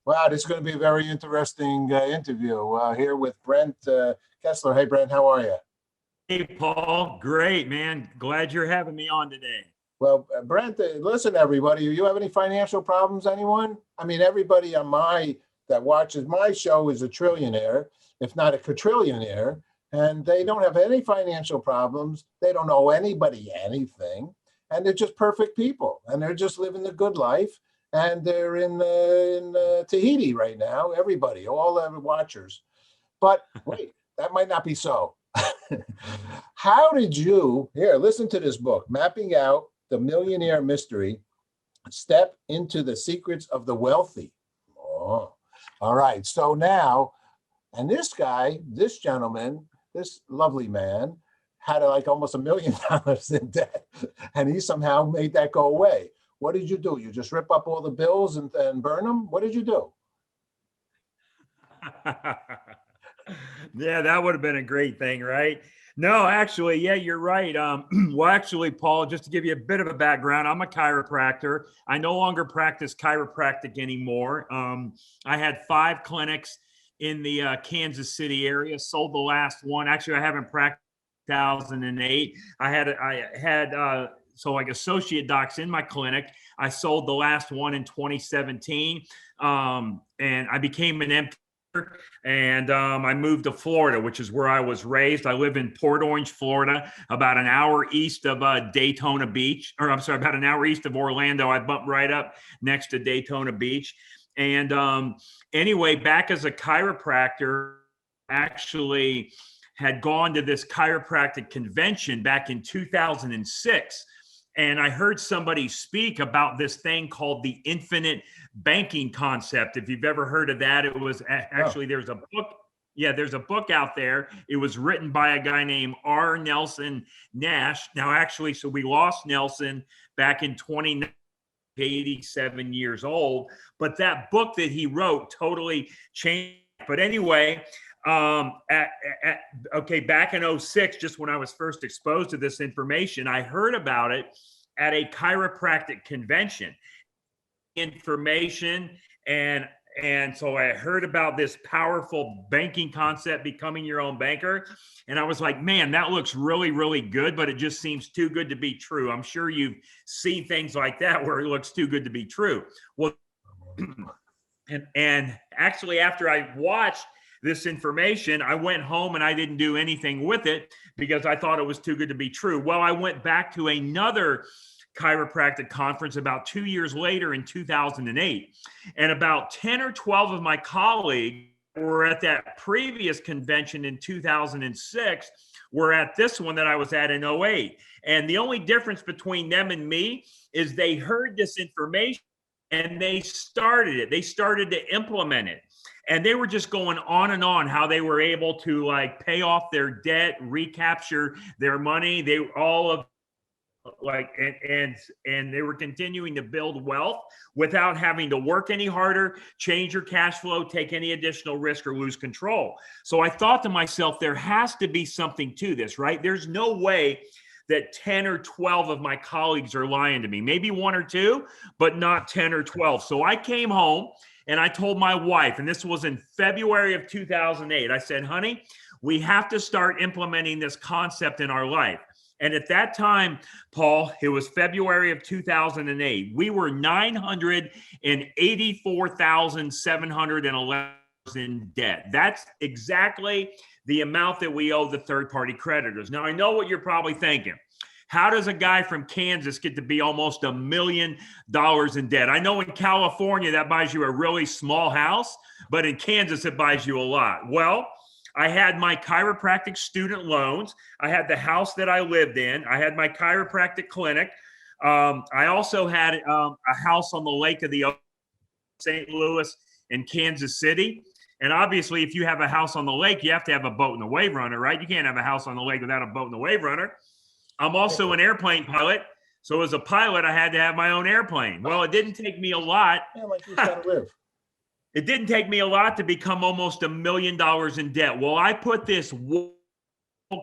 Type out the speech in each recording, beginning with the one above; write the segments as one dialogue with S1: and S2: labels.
S1: Wow, this is going to be a very interesting interview here with Brent Kesler. Hey, Brent, how are you?
S2: Hey, Paul. Great, man. Glad you're having me on today.
S1: Well, Brent, listen, everybody, you have any financial problems, anyone? I mean, everybody that watches my show is a trillionaire, if not a quadrillionaire, and they don't have any financial problems. They don't owe anybody anything, and they're just perfect people, and they're just living the good life. And they're in Tahiti right now, everybody, all the watchers. But wait, that might not be so. How did you, here, listen to this book, Mapping Out the Millionaire Mystery, Step into the Secrets of the Wealthy. Oh, all right. So now, and this guy, this gentleman, this lovely man, had like almost $1 million in debt, and he somehow made that go away. What did you do? You just rip up all the bills and burn them? What did you do?
S2: Yeah, that would have been a great thing, right? No, actually, yeah, you're right. Well, actually, Paul, just to give you a bit of a background, I'm a chiropractor. I no longer practice chiropractic anymore. I had 5 clinics in the Kansas City area, sold the last one. Actually, I haven't practiced 2008. I had so like associate docs in my clinic. I sold the last one in 2017, and I became an MD. And I moved to Florida, which is where I was raised. I live in Port Orange, Florida, about an hour east of Daytona Beach, or I'm sorry, about an hour east of Orlando. I bumped right up next to Daytona Beach. And anyway, back as a chiropractor, actually had gone to this chiropractic convention back in 2006. And I heard somebody speak about this thing called the infinite banking concept. If you've ever heard of that, it was actually, there's a book. Yeah, there's a book out there. It was written by a guy named R. Nelson Nash. Now, actually, so we lost Nelson back in 2019, 87 years old. But that book that he wrote totally changed. But anyway, okay, back in 06, just when I was first exposed to this information, I heard about it at a chiropractic convention. Information and so I heard about this powerful banking concept, becoming your own banker. And I was like, man, that looks really, really good, but it just seems too good to be true. I'm sure you've seen things like that where it looks too good to be true. Well, and actually, after I watched this information, I went home and I didn't do anything with it because I thought it was too good to be true. Well, I went back to another chiropractic conference about 2 years later in 2008. And about 10 or 12 of my colleagues were at that previous convention in 2006, were at this one that I was at in 08. And the only difference between them and me is they heard this information and they started it. They started to implement it. And they were just going on and on how they were able to like pay off their debt, recapture their money. They all of like and they were continuing to build wealth without having to work any harder, change your cash flow, take any additional risk, or lose control. So I thought to myself, there has to be something to this, right? There's no way that 10 or 12 of my colleagues are lying to me. Maybe 1 or 2, but not 10 or 12. So I came home and I told my wife, and this was in February of 2008, I said, honey, we have to start implementing this concept in our life. And at that time, Paul, it was February of 2008. We were $984,711 in debt. That's exactly the amount that we owe the third-party creditors. Now, I know what you're probably thinking. How does a guy from Kansas get to be almost $1 million in debt? I know in California, that buys you a really small house, but in Kansas, it buys you a lot. Well, I had my chiropractic student loans. I had the house that I lived in. I had my chiropractic clinic. I also had a house on the lake of the St. Louis and Kansas City. And obviously, if you have a house on the lake, you have to have a boat and a wave runner, right? You can't have a house on the lake without a boat and a wave runner. I'm also an airplane pilot. So as a pilot, I had to have my own airplane. Well, it didn't take me a lot.
S1: Yeah, like you gotta live.
S2: It didn't take me a lot to become almost $1 million in debt. Well, I put this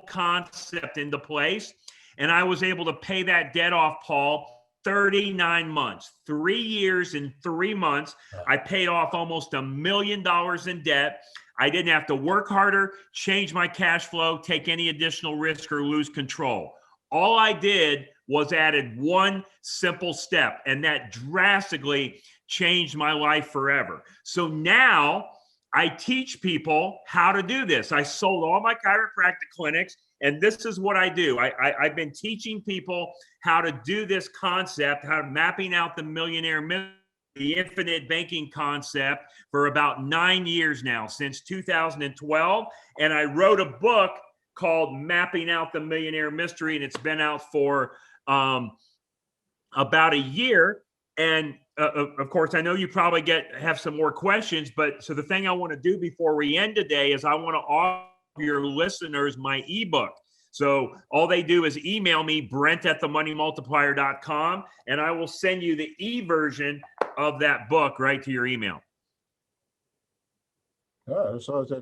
S2: concept into place and I was able to pay that debt off, Paul, 39 months, 3 years and 3 months. I paid off almost $1 million in debt. I didn't have to work harder, change my cash flow, take any additional risk, or lose control. All I did was added one simple step, and that drastically changed my life forever. So now I teach people how to do this. I sold all my chiropractic clinics, and this is what I do. I've been teaching people how to do this concept, how mapping out the millionaire myth, the infinite banking concept, for about 9 years now, since 2012. And I wrote a book called Mapping Out the Millionaire Mystery, and it's been out for about a year. And of course, I know you probably have some more questions, but so the thing I want to do before we end today is I want to offer your listeners my ebook. So all they do is email me, brent@themoneymultiplier.com, and I will send you the e-version of that book right to your email.
S1: Oh, so is there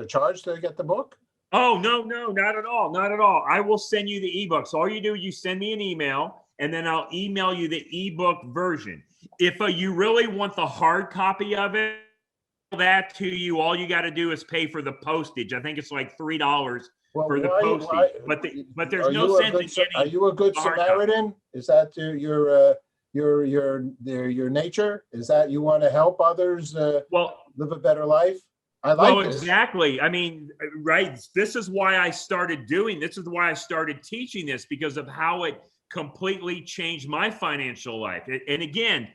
S1: a charge to get the book?
S2: Oh, no, not at all. Not at all. I will send you the ebook. So all you do, you send me an email, and then I'll email you the ebook version. If you really want the hard copy of it, that to you, all you got to do is pay for the postage. I think it's like $3 for the postage. But there's no sense in getting.
S1: Are you a good Samaritan? Is that your nature? Is that you want to help others live a better life? I like this.
S2: Exactly. I mean, right. This is why I started doing this. Is why I started teaching this, because of how it completely changed my financial life. And again,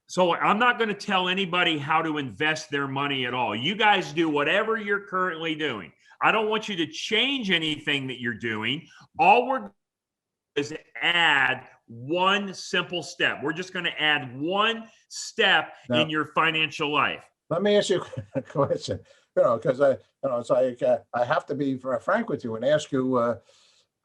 S2: so I'm not going to tell anybody how to invest their money at all. You guys do whatever you're currently doing. I don't want you to change anything that you're doing. All we're doing is add one simple step. We're just going to add one step in your financial life.
S1: Let me ask you a question, because it's like I have to be frank with you and ask you,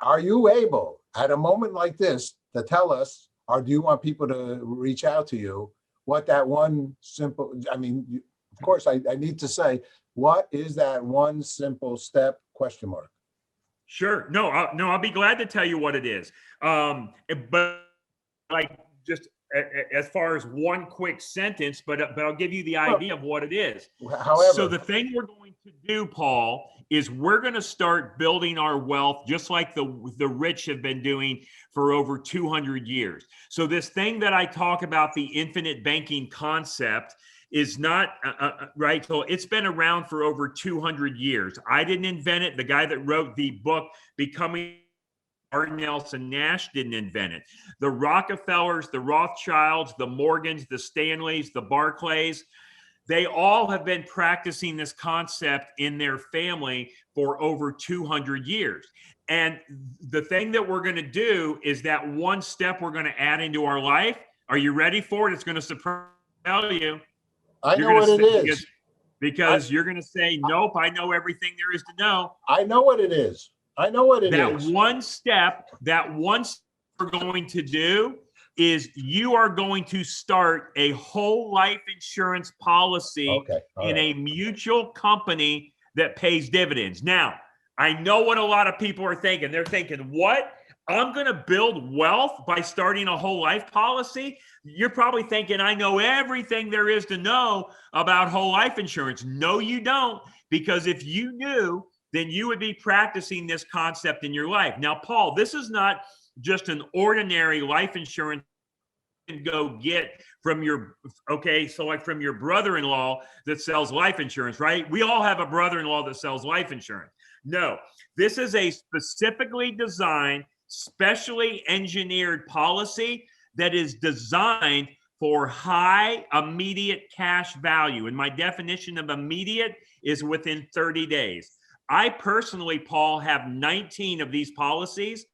S1: are you able at a moment like this to tell us, or do you want people to reach out to you, what that one simple, of course, I need to say, what is that one simple step, ?
S2: Sure. No, I'll be glad to tell you what it is. But like just as far as one quick sentence, but I'll give you the idea of what it is.
S1: However,
S2: so the thing we're going to do, Paul, is we're going to start building our wealth just like the rich have been doing for over 200 years. So this thing that I talk about, the infinite banking concept, is not right. So it's been around for over 200 years. I didn't invent it. The guy that wrote the book, Becoming Nelson Nash, didn't invent it. The Rockefellers, the Rothschilds, the Morgans, the Stanleys, the Barclays, they all have been practicing this concept in their family for over 200 years. And the thing that we're going to do is that one step we're going to add into our life. Are you ready for it? It's going to surprise you.
S1: I know what it is.
S2: Because you're going to say, nope, I know everything there is to know.
S1: I know what it is.
S2: That one step we're going to do is you are going to start a whole life insurance policy in a mutual company that pays dividends. Now, I know what a lot of people are thinking. They're thinking, what? I'm going to build wealth by starting a whole life policy? You're probably thinking, I know everything there is to know about whole life insurance. No, you don't, because if you knew, then you would be practicing this concept in your life. Now, Paul, this is not just an ordinary life insurance you can go get from your, from your brother-in-law that sells life insurance, right? We all have a brother-in-law that sells life insurance. No, this is a specifically designed, specially engineered policy that is designed for high immediate cash value. And my definition of immediate is within 30 days. I personally, Paul, have 19 of these policies,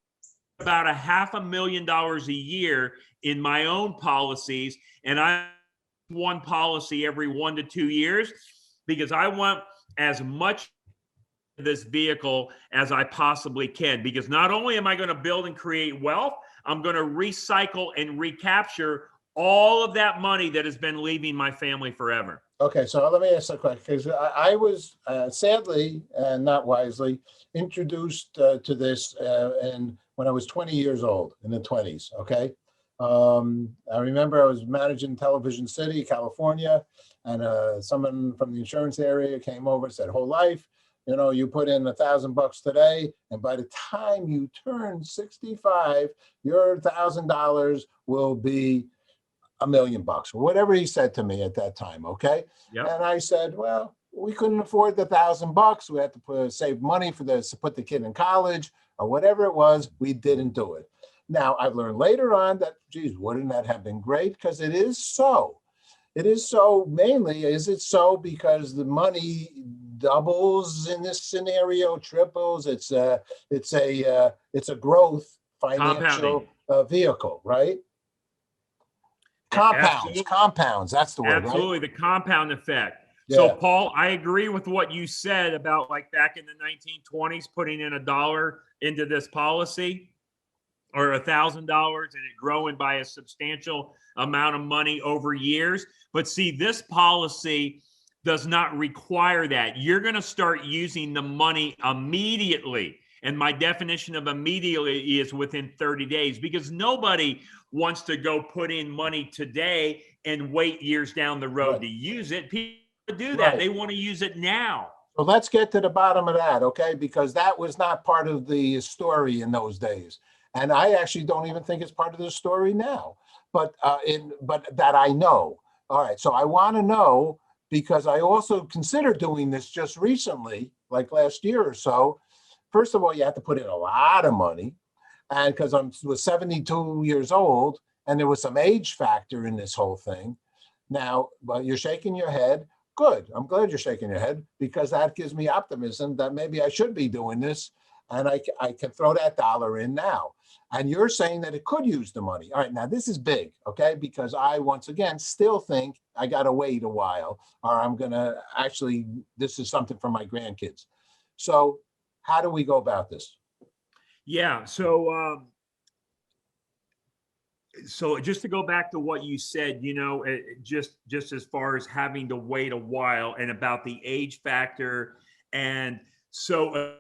S2: about $500,000 a year in my own policies. And I one policy every 1 to 2 years because I want as much of this vehicle as I possibly can. Because not only am I going to build and create wealth, I'm going to recycle and recapture all of that money that has been leaving my family forever.
S1: Okay, so let me ask a question, because I was sadly and not wisely introduced to this when I was 20 years old, in the 20s, okay? I remember I was managing Television City, California, and someone from the insurance area came over and said, whole life, you know, you put in $1,000 today, and by the time you turn 65, your $1,000 will be $1 million bucks, or whatever he said to me at that time. Okay.
S2: Yep.
S1: And I said, well, we couldn't afford the $1,000. We had to save money to put the kid in college or whatever it was. We didn't do it. Now, I've learned later on that, geez, wouldn't that have been great? Because it is so. It is so. Mainly, is it so because the money doubles in this scenario, triples? It's a growth financial vehicle, right? Compounds. That's the word.
S2: Absolutely, right? The compound effect.
S1: Yeah.
S2: So, Paul, I agree with what you said about like back in the 1920s, putting in $1 into this policy, or $1,000, and it growing by a substantial amount of money over years. But see, this policy does not require that. You're going to start using the money immediately. And my definition of immediately is within 30 days, because nobody wants to go put in money today and wait years down the road to use it. People do that. They want to use it now.
S1: So let's get to the bottom of that, okay? Because that was not part of the story in those days. And I actually don't even think it's part of the story now, but that I know. All right, so I want to know, because I also considered doing this just recently, like last year or so. First of all, you have to put in a lot of money, and because I was 72 years old, and there was some age factor in this whole thing. Now, but you're shaking your head. Good. I'm glad you're shaking your head, because that gives me optimism that maybe I should be doing this, and I can throw that dollar in now. And you're saying that it could use the money. All right, now this is big, okay? Because I, once again, still think I got to wait a while, or I'm going to actually, this is something for my grandkids. So how do we go about this?
S2: Yeah, so just to go back to what you said, you know, just as far as having to wait a while and about the age factor. And so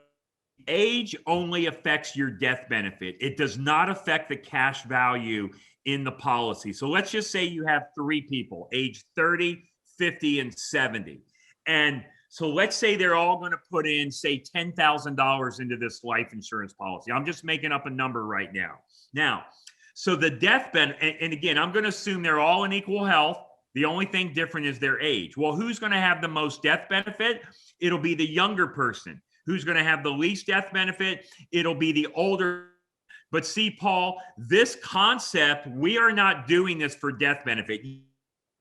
S2: age only affects your death benefit. It does not affect the cash value in the policy. So let's just say you have 3 people, age 30, 50, and 70. And so let's say they're all going to put in, say, $10,000 into this life insurance policy. I'm just making up a number right now. Now, so the death benefit, and again, I'm going to assume they're all in equal health. The only thing different is their age. Well, who's going to have the most death benefit? It'll be the younger person. Who's going to have the least death benefit? It'll be the older. But see, Paul, this concept, we are not doing this for death benefit.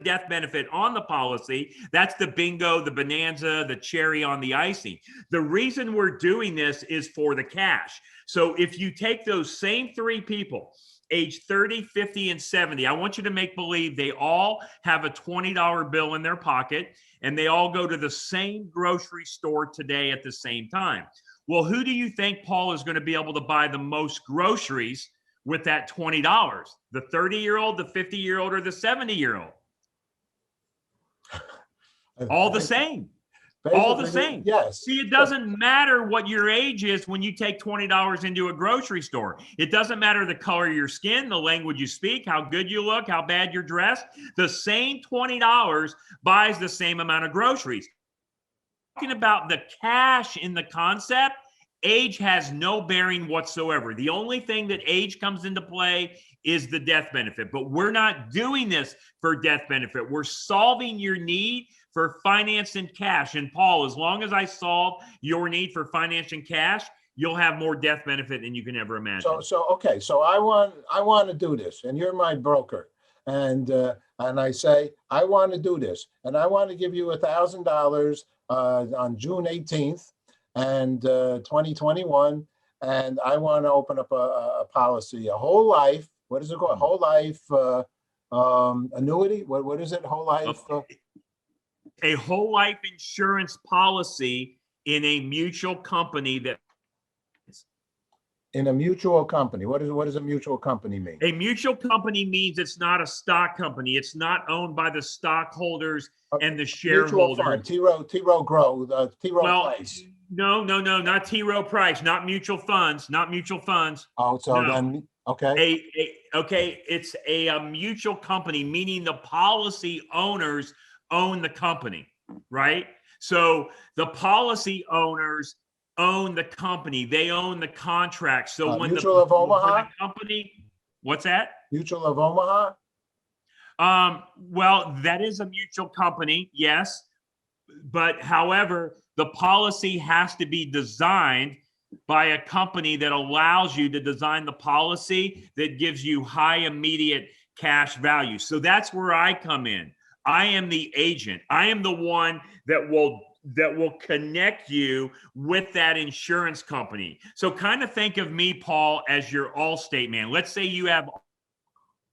S2: Death benefit on the policy, that's the bingo, the bonanza, the cherry on the icing. The reason we're doing this is for the cash. So if you take those same 3 people, age 30, 50, and 70, I want you to make believe they all have a $20 bill in their pocket, and they all go to the same grocery store today at the same time. Well, who do you think, Paul, is going to be able to buy the most groceries with that $20? The 30-year-old, the 50-year-old, or the 70-year-old? All the same. All the same.
S1: Yes.
S2: See, it doesn't matter what your age is when you take $20 into a grocery store. It doesn't matter the color of your skin, the language you speak, how good you look, how bad you're dressed. The same $20 buys the same amount of groceries. Talking about the cash in the concept, age has no bearing whatsoever. The only thing that age comes into play is the death benefit. But we're not doing this for death benefit. We're solving your need for finance and cash. And Paul, as long as I solve your need for finance and cash, you'll have more death benefit than you can ever imagine.
S1: Okay. So I want to do this, and you're my broker, and I say I want to do this, and I want to give you $1,000 on June 18th, and 2021, and I want to open up a policy, a whole life. What is it called? Whole life annuity. What is it? Whole life.
S2: A whole life insurance policy in a mutual company that.
S1: In a mutual company. What does a mutual company mean?
S2: A mutual company means it's not a stock company. It's not owned by the stockholders and the shareholders.
S1: T. Rowe Grow, T. Rowe Price.
S2: No, not T. Rowe Price, not mutual funds, not mutual funds.
S1: Oh, so
S2: no.
S1: Then, okay.
S2: Okay, it's a mutual company, meaning the policy owners own the company, right? So the policy owners own the company. They own the contract. So when
S1: Mutual of Omaha?
S2: the company, what's that?
S1: Mutual of Omaha?
S2: Well, that is a mutual company, yes. But however, the policy has to be designed by a company that allows you to design the policy that gives you high immediate cash value. So that's where I come in. I am the agent. I am the one that will connect you with that insurance company. So kind of think of me, Paul, as your Allstate man. Let's say you have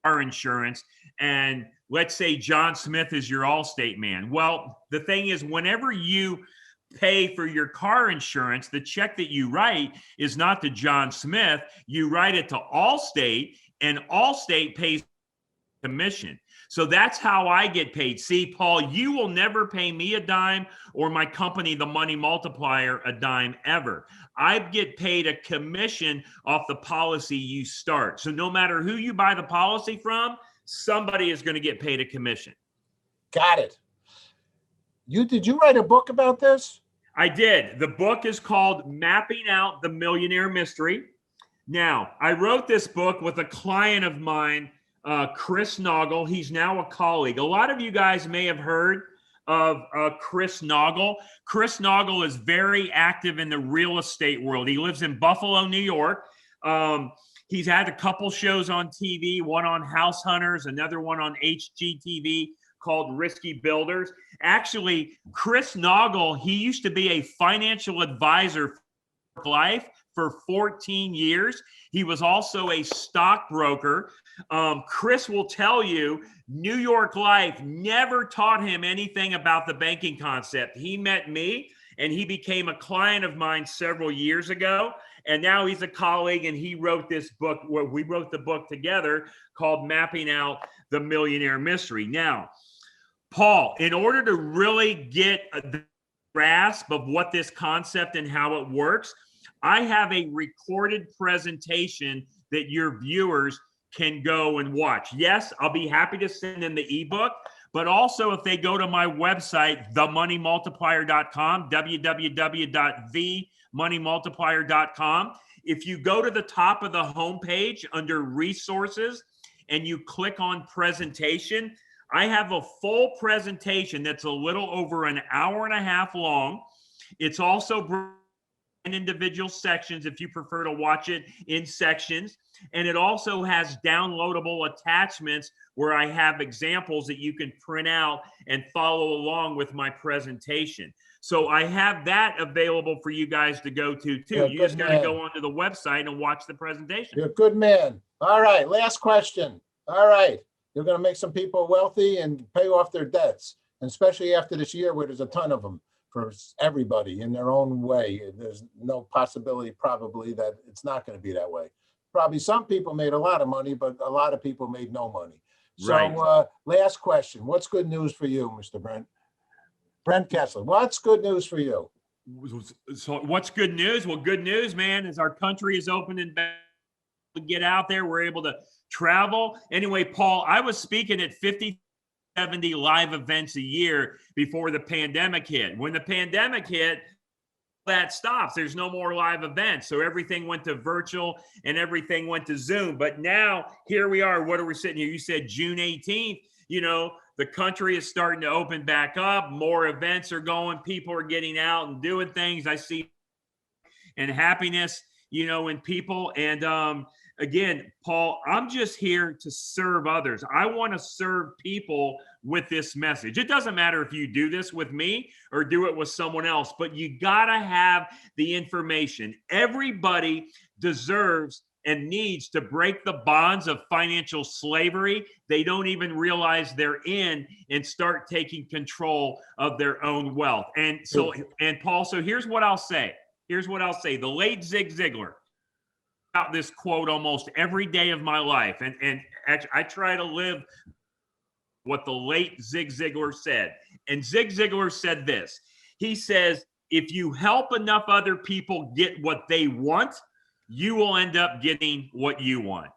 S2: car insurance, and let's say John Smith is your Allstate man. Well, the thing is, whenever you pay for your car insurance, the check that you write is not to John Smith. You write it to Allstate, and Allstate pays commission. So that's how I get paid. See, Paul, you will never pay me a dime or my company, the Money Multiplier, a dime ever. I get paid a commission off the policy you start. So no matter who you buy the policy from, somebody is going to get paid a commission.
S1: Got it. Did you write a book about this?
S2: I did. The book is called Mapping Out the Millionaire Mystery. Now, I wrote this book with a client of mine, Chris Naugle. He's now a colleague. A lot of you guys may have heard of Chris Naugle. Chris Naugle is very active in the real estate world. He lives in Buffalo, New York. He's had a couple shows on TV, one on House Hunters, another one on HGTV called Risky Builders. Actually, Chris Naugle, he used to be a financial advisor for life for 14 years. He was also a stockbroker. Chris will tell you, New York Life never taught him anything about the banking concept. He met me and he became a client of mine several years ago. And now he's a colleague, and he wrote this book. We wrote the book together called Mapping Out the Millionaire Mystery. Now, Paul, in order to really get the grasp of what this concept and how it works, I have a recorded presentation that your viewers can go and watch. Yes, I'll be happy to send them the ebook, but also if they go to my website, themoneymultiplier.com, www.themoneymultiplier.com, if you go to the top of the homepage under resources and you click on presentation, I have a full presentation that's a little over an hour and a half long. It's also in individual sections if you prefer to watch it in sections. And it also has downloadable attachments where I have examples that you can print out and follow along with my presentation. So I have that available for you guys to go to too. You just got to go onto the website and watch the presentation.
S1: You're a good man. All right, last question. All right. You're going to make some people wealthy and pay off their debts, and especially after this year where there's a ton of them for everybody in their own way. There's no possibility probably that it's not going to be that way. Probably some people made a lot of money, but a lot of people made no money. So
S2: Right.
S1: Last question. What's good news for you, Mr. Brent? Brent Kesler, what's good news for you?
S2: So what's good news? Well, good news, man, is our country is opening back to get out there. We're able to travel. Anyway, Paul, I was speaking at 50, 70 live events a year before the pandemic hit. When the pandemic hit, that stops. There's no more live events. So everything went to virtual and everything went to Zoom. But now here we are. What are we sitting here? You said June 18th. You know, the country is starting to open back up. More events are going. People are getting out and doing things. I see and happiness, you know, in people. And again, Paul, I'm just here to serve others. I want to serve people with this message. It doesn't matter if you do this with me or do it with someone else, but you got to have the information. Everybody deserves and needs to break the bonds of financial slavery they don't even realize they're in, and start taking control of their own wealth. And so, and Paul, so here's what I'll say. Here's what I'll say. The late Zig Ziglar, about this quote almost every day of my life. And actually, I try to live what the late Zig Ziglar said. And Zig Ziglar said this. He says, if you help enough other people get what they want, you will end up getting what you want.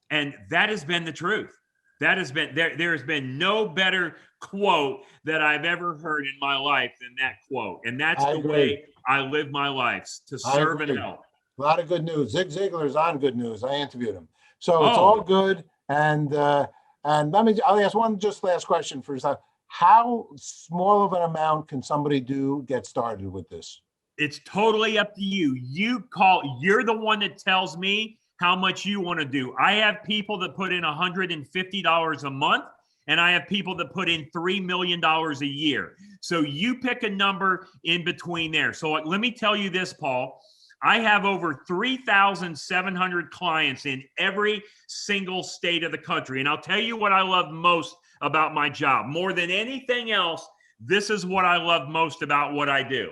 S2: And that has been the truth. That has been there has been no better quote that I've ever heard in my life than that quote. And that's the way I live my life, to serve and help.
S1: A lot of good news. Zig Ziglar's on Good News. I interviewed him. So it's all good. And I'll ask one just last question for yourself. How small of an amount can somebody get started with this?
S2: It's totally up to you. You're the one that tells me how much you want to do. I have people that put in $150 a month, and I have people that put in $3 million a year. So you pick a number in between there. So let me tell you this, Paul. I have over 3,700 clients in every single state of the country. And I'll tell you what I love most about my job. More than anything else, this is what I love most about what I do,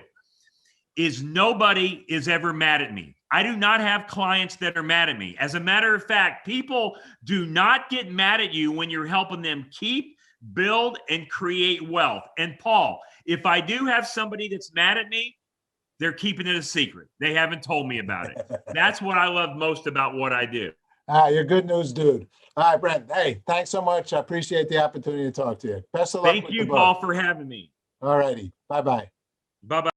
S2: is nobody is ever mad at me. I do not have clients that are mad at me. As a matter of fact, people do not get mad at you when you're helping them keep, build, and create wealth. And Paul, if I do have somebody that's mad at me, they're keeping it a secret. They haven't told me about it. That's what I love most about what I do.
S1: You're good news, dude. All right, Brent. Hey, thanks so much. I appreciate the opportunity to talk to you. Best of luck.
S2: Thank you, Paul, for having me.
S1: All righty. Bye-bye.
S2: Bye-bye.